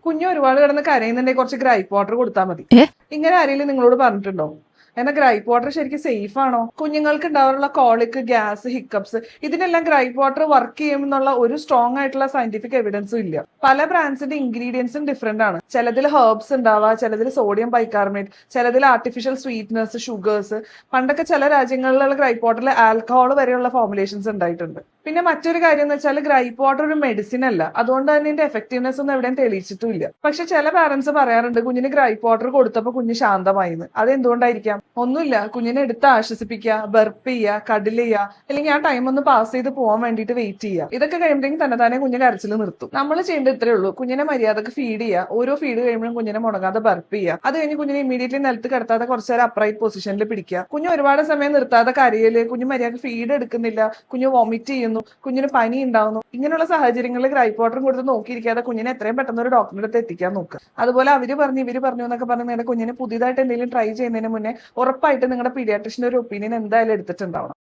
കുഞ്ഞ് ഒരുപാട് കിടന്ന് കരയുന്നുണ്ടെങ്കിൽ കുറച്ച് ഗ്രൈപ്പ് വാട്ടർ കൊടുത്താൽ മതി. ഇങ്ങനെ ആരെങ്കിലും നിങ്ങളോട് പറഞ്ഞിട്ടുണ്ടോ? എന്നാൽ ഗ്രൈപ്പ് വാട്ടർ ശരിക്കും സേഫ് ആണോ? കുഞ്ഞുങ്ങൾക്ക് ഉണ്ടാവാറുള്ള കോളിക്, ഗ്യാസ്, ഹിക്കപ്സ് ഇതിനെല്ലാം ഗ്രൈപ്പ് വാട്ടർ വർക്ക് ചെയ്യും എന്നുള്ള ഒരു സ്ട്രോങ് ആയിട്ടുള്ള സയന്റിഫിക് എവിഡൻസും ഇല്ല. പല ബ്രാൻഡ്സിന്റെ ഇൻഗ്രീഡിയൻസും ഡിഫറെന്റ് ആണ്. ചിലതിൽ ഹെർബ്സ് ഉണ്ടാവുക, ചിലതിൽ സോഡിയം ബൈകാർബണേറ്റ്, ചിലതിൽ ആർട്ടിഫിഷ്യൽ സ്വീറ്റ്നസ്, ഷുഗേഴ്സ്. പണ്ടൊക്കെ ചില രാജ്യങ്ങളിലുള്ള ഗ്രൈപ്പ് വാട്ടറിൽ ആൽക്കഹോൾ വരെയുള്ള ഫോർമുലേഷൻസ് ഉണ്ടായിട്ടുണ്ട്. പിന്നെ മറ്റൊരു കാര്യം എന്ന് വെച്ചാൽ ഗ്രൈപ്പ് വാട്ടർ ഒരു മെഡിസിൻ അല്ല, അതുകൊണ്ട് തന്നെ ഇതിന്റെ എഫക്റ്റീവ്നെസ് ഒന്നും എവിടെയും തെളിയിച്ചിട്ടില്ല. പക്ഷെ ചില പാരന്റ്സ് പറയാറുണ്ട് കുഞ്ഞിന് ഗ്രൈപ്പ് വാട്ടർ കൊടുത്തപ്പോൾ കുഞ്ഞ് ശാന്തമായിന്ന്. അത് എന്തുകൊണ്ടായിരിക്കാം? ഒന്നുമില്ല, കുഞ്ഞിനെ എടുത്ത് ആശ്വസിപ്പിക്കുക, ബർപ്പ് ചെയ്യുക, കഡിൽ ചെയ്യുക, അല്ലെങ്കിൽ ആ ടൈം ഒന്ന് പാസ് ചെയ്ത് പോകാൻ വേണ്ടിയിട്ട് വെയിറ്റ് ചെയ്യുക. ഇതൊക്കെ കഴിയുമ്പോഴേക്കും തന്നെ കുഞ്ഞ് കരച്ചിൽ നിർത്തും. നമ്മൾ ചെയ്യേണ്ടത് ഇത്രേ ഉള്ളൂ, കുഞ്ഞിനെ മര്യാദക്ക് ഫീഡ് ചെയ്യുക, ഓരോ ഫീഡ് കഴിയുമ്പോഴും കുഞ്ഞിനെ മുടങ്ങാതെ ബർപ്പ് ചെയ്യുക. അത് കഴിഞ്ഞ് കുഞ്ഞിനെ ഇമീഡിയറ്റ്ലി നിലത്ത് കിടത്താതെ കുറച്ച് നേരം അപ്രൈറ്റ് പൊസിഷനിൽ പിടിക്കുക. കുഞ്ഞ് ഒരുപാട് സമയം നിർത്താതെ കരയല്, കുഞ്ഞ് മര്യാദക്ക് ഫീഡ് എടുക്കുന്നില്ല, കുഞ്ഞ് വോമിറ്റ് ചെയ്യുന്നു, കുഞ്ഞിന് പനി ഉണ്ടാവുന്നു, ഇങ്ങനെയുള്ള സാഹചര്യങ്ങളിൽ ഗ്രൈപ്പ് വാട്ടറും കൊടുത്ത് നോക്കിയിരിക്കാതെ കുഞ്ഞിനെ എത്രയും പെട്ടെന്ന് ഒരു ഡോക്ടറിന്റെ അടുത്ത് എത്തിക്കാൻ നോക്കുക. അതുപോലെ ഇവര് പറഞ്ഞു എന്നൊക്കെ പറഞ്ഞ് നിങ്ങളുടെ കുഞ്ഞിനെ പുതിയതായിട്ട് എന്തെങ്കിലും ട്രൈ ചെയ്യുന്നതിന് മുന്നേ ഉറപ്പായിട്ട് നിങ്ങളുടെ പീഡിയാട്രിഷ്യന്റെ ഒരു ഒപ്പീനിയൻ എന്തായാലും എടുത്തിട്ടുണ്ടാവണം.